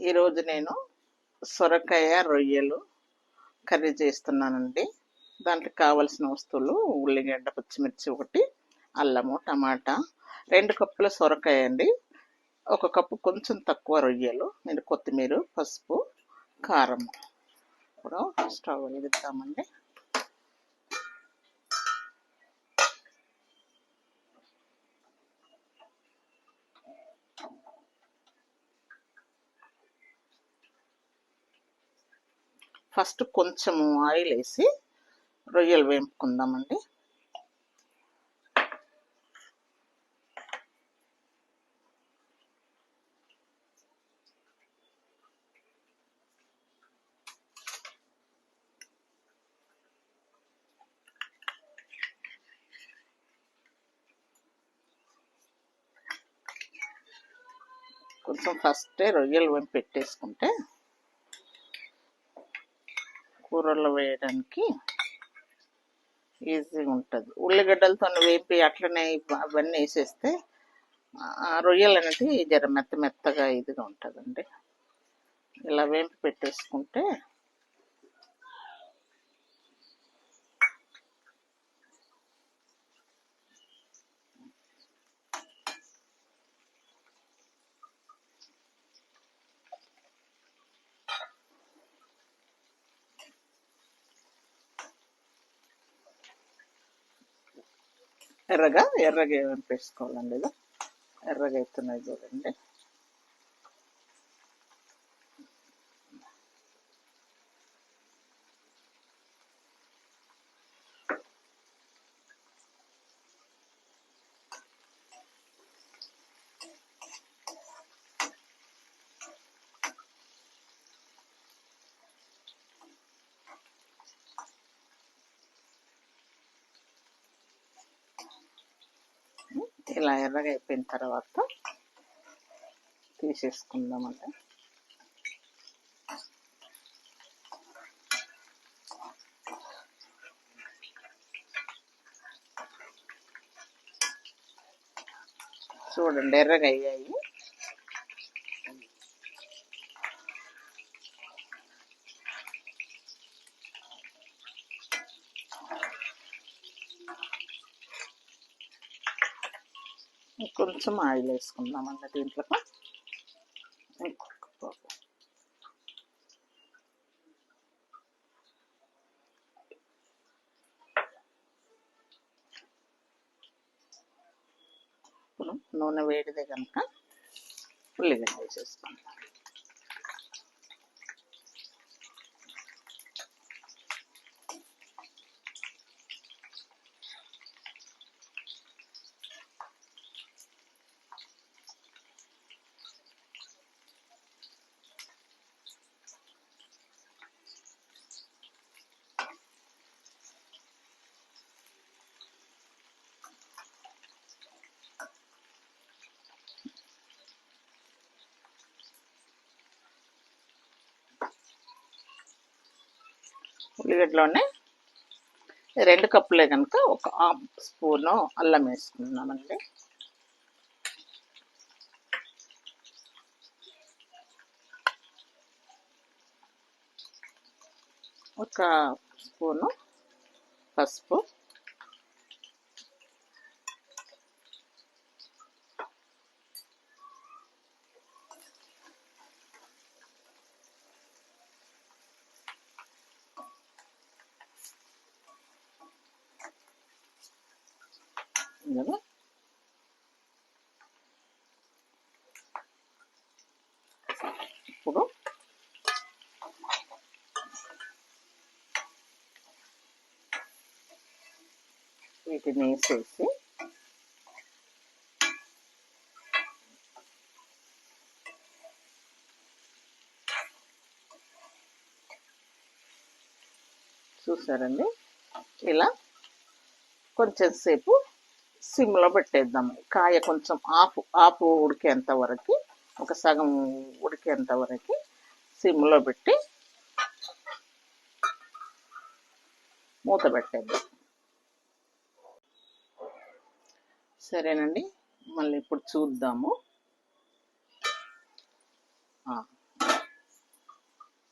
ఈరోజు నేను సొరకాయ రొయ్యలు కర్రీ చేస్తున్నానండి. దాంట్లోకి కావాల్సిన వస్తువులు ఉల్లిగడ్డ, పచ్చిమిర్చి ఒకటి, అల్లము, టమాటా, 2 కప్పుల సొరకాయ అండి, 1 కప్పు కొంచెం తక్కువ రొయ్యలు, నేను కొత్తిమీర, పసుపు, కారం. ఇప్పుడు స్టవ్ వెలిగిద్దామండి. ఫస్ట్ కొంచెము ఆయిల్ వేసి రొయ్యలు వేపుకుందామండి. కొంచెం ఫస్టే రొయ్యలు వేపి పెట్టేసుకుంటే కూరల్లో వేయడానికి ఈజీగా ఉంటుంది. ఉల్లిగడ్డలతో వేపి అట్లనే అవన్నీ వేసేస్తే రొయ్యలు అనేది జర మెత్తగా ఇదిగా ఉంటుందండి. ఇలా వేపి పెట్టేసుకుంటే ఎర్రగా వేపేసుకోవాలండి. ఇది ఎర్రగా అవుతున్నాయి చూడండి. ఇలా ఎర్రగా అయిపోయిన తర్వాత తీసేసుకుందామండి. చూడండి ఎర్రగా అయ్యాయి. కొంచెం ఆయిల్ వేసుకుందామండి దీంట్లో. ఇప్పుడు నూనె వేడిదే కనుక ఉల్లిగడ్డ వేసేసుకుందాం. ఉల్లిగడ్డలోనే 2 కప్పులే కనుక 1/2 స్పూను అల్లం వేసుకున్నామండి. ఒక స్పూను పసుపు, ఇప్పుడు వీటిని వేసేసి చూసారండి, ఇలా కొంచెం సేపు సిమ్లో పెట్టేద్దాము. కాయ కొంచెం ఆపు ఉడికేంత వరకు, ఒక సగం ఉడికేంత వరకు సిమ్లో పెట్టి మూత పెట్టేద్దాం. సరేనండి, మళ్ళీ ఇప్పుడు చూద్దాము.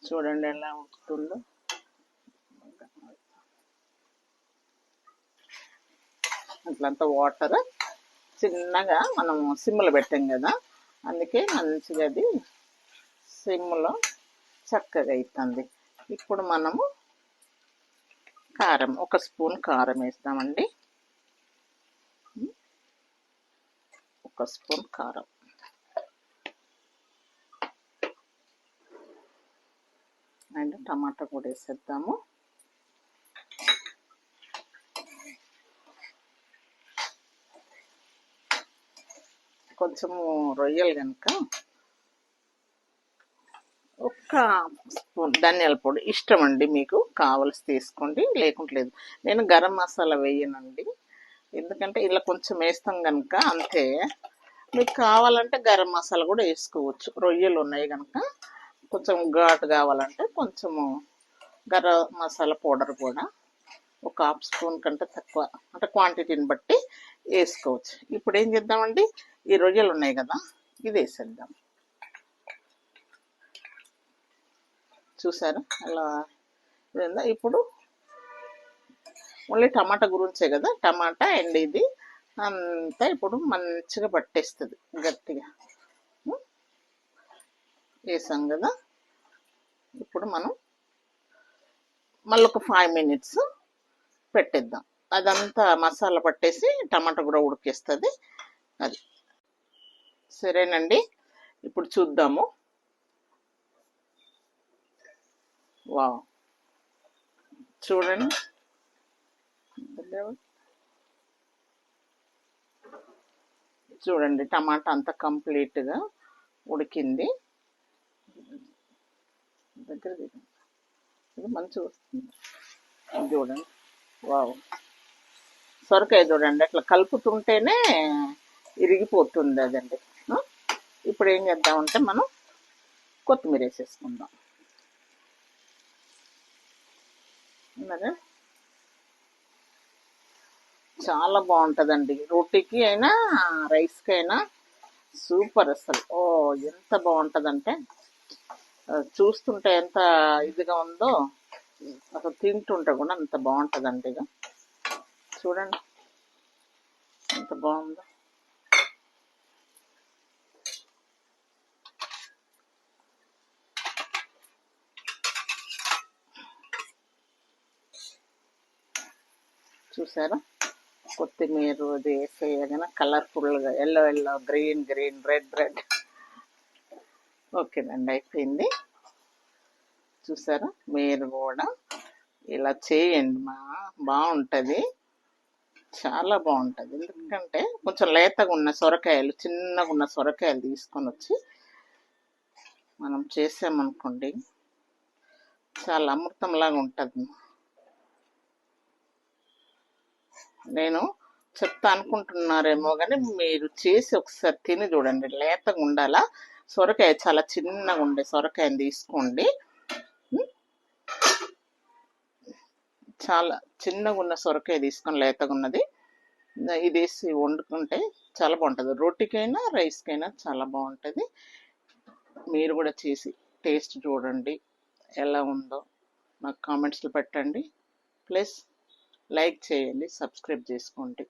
చూడండి ఎలా ఉడుకుతుందో. అట్లంతా వాటర్ చిన్నగా మనం సిమ్లో పెట్టాం కదా, అందుకే మంచిగా అది సిమ్లో చక్కగా అవుతుంది. ఇప్పుడు మనము కారం, 1 స్పూన్ కారం వేస్తామండి. 1 స్పూన్ కారం. అండ్ టమాటా కూడా వేసేద్దాము. కొంచెము రొయ్యలు కనుక 1 స్పూన్ ధనియాల పొడి ఇష్టం అండి, మీకు కావలసి తీసుకోండి, లేకుంటే లేదు. నేను గరం మసాలా వేయనండి, ఎందుకంటే ఇలా కొంచెం వేస్తాం కనుక అంతే. మీకు కావాలంటే గరం మసాలా కూడా వేసుకోవచ్చు. రొయ్యలు ఉన్నాయి కనుక కొంచెం ఘాటు కావాలంటే కొంచెము గరం మసాలా పౌడర్ కూడా 1/2 స్పూన్ కంటే తక్కువ, అంటే క్వాంటిటీని బట్టి వేసుకోవచ్చు. ఇప్పుడు ఏం చేద్దామండి, ఈ రొయ్యలు ఉన్నాయి కదా, ఇది వేసేద్దాం. చూసారా అలా. ఇప్పుడు ఓన్లీ టమాటా గురించే కదా, టమాటా అండ్ ఇది అంతా ఇప్పుడు మంచిగా పట్టేస్తుంది గట్టిగా. వేసాం కదా, ఇప్పుడు మనం మళ్ళీ ఒక 5 మినిట్స్ పెట్టేద్దాం. అదంతా మసాలా పట్టేసి టమాటా కూడా ఉడికేస్తుంది. అది సరేనండి. ఇప్పుడు చూద్దాము. వావ్, చూడండి. చూడండి టమాటా అంతా కంప్లీట్గా ఉడికింది. దగ్గర ఇది మంచిగా వస్తుంది. చూడండి, వావ్. సొరకాయ చూడండి అట్లా కలుపుతుంటేనే ఇరిగిపోతుంది అదండి. ఇప్పుడు ఏం చేద్దామంటే మనం కొత్తిమీర వేసేసుకుందాం. చాలా బాగుంటుందండి, రోటీకి అయినా రైస్కి అయినా సూపర్ అసలు. ఓ ఎంత బాగుంటుందంటే చూస్తుంటే ఎంత ఇదిగా ఉందో, అసలు తింటుంటే కూడా అంత బాగుంటుందండి. ఇక చూడండి ఎంత బాగుందో. చూసారా, కొత్తిమీర అది వేసేయగానే కలర్ఫుల్గా yellow yellow, green green, red red. ఓకేనండి, అయిపోయింది. చూసారా, మీరు కూడా ఇలా చేయండి, బాగుంటుంది, చాలా బాగుంటుంది. ఎందుకంటే కొంచెం లేతగా ఉన్న సొరకాయలు, చిన్నగా ఉన్న సొరకాయలు తీసుకొని వచ్చి మనం చేసామనుకోండి, చాలా అమృతంలాగా ఉంటుంది. నేను చెప్తా అనుకుంటున్నారేమో కానీ మీరు చేసి ఒకసారి తిని చూడండి, లేతగా ఉండాలా. సొరకాయ చాలా చిన్నగా ఉండే సొరకాయని తీసుకోండి, చాలా చిన్నగా ఉన్న సొరకాయ తీసుకొని లేతగా ఉన్నది ఇది వేసి వండుకుంటే చాలా బాగుంటుంది. రోటీకైనా రైస్కైనా చాలా బాగుంటుంది. మీరు కూడా చేసి టేస్ట్ చూడండి, ఎలా ఉందో నాకు కామెంట్స్లో పెట్టండి. ప్లస్ లైక్ చేయండి, సబ్స్క్రైబ్ చేసుకోండి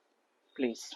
ప్లీజ్.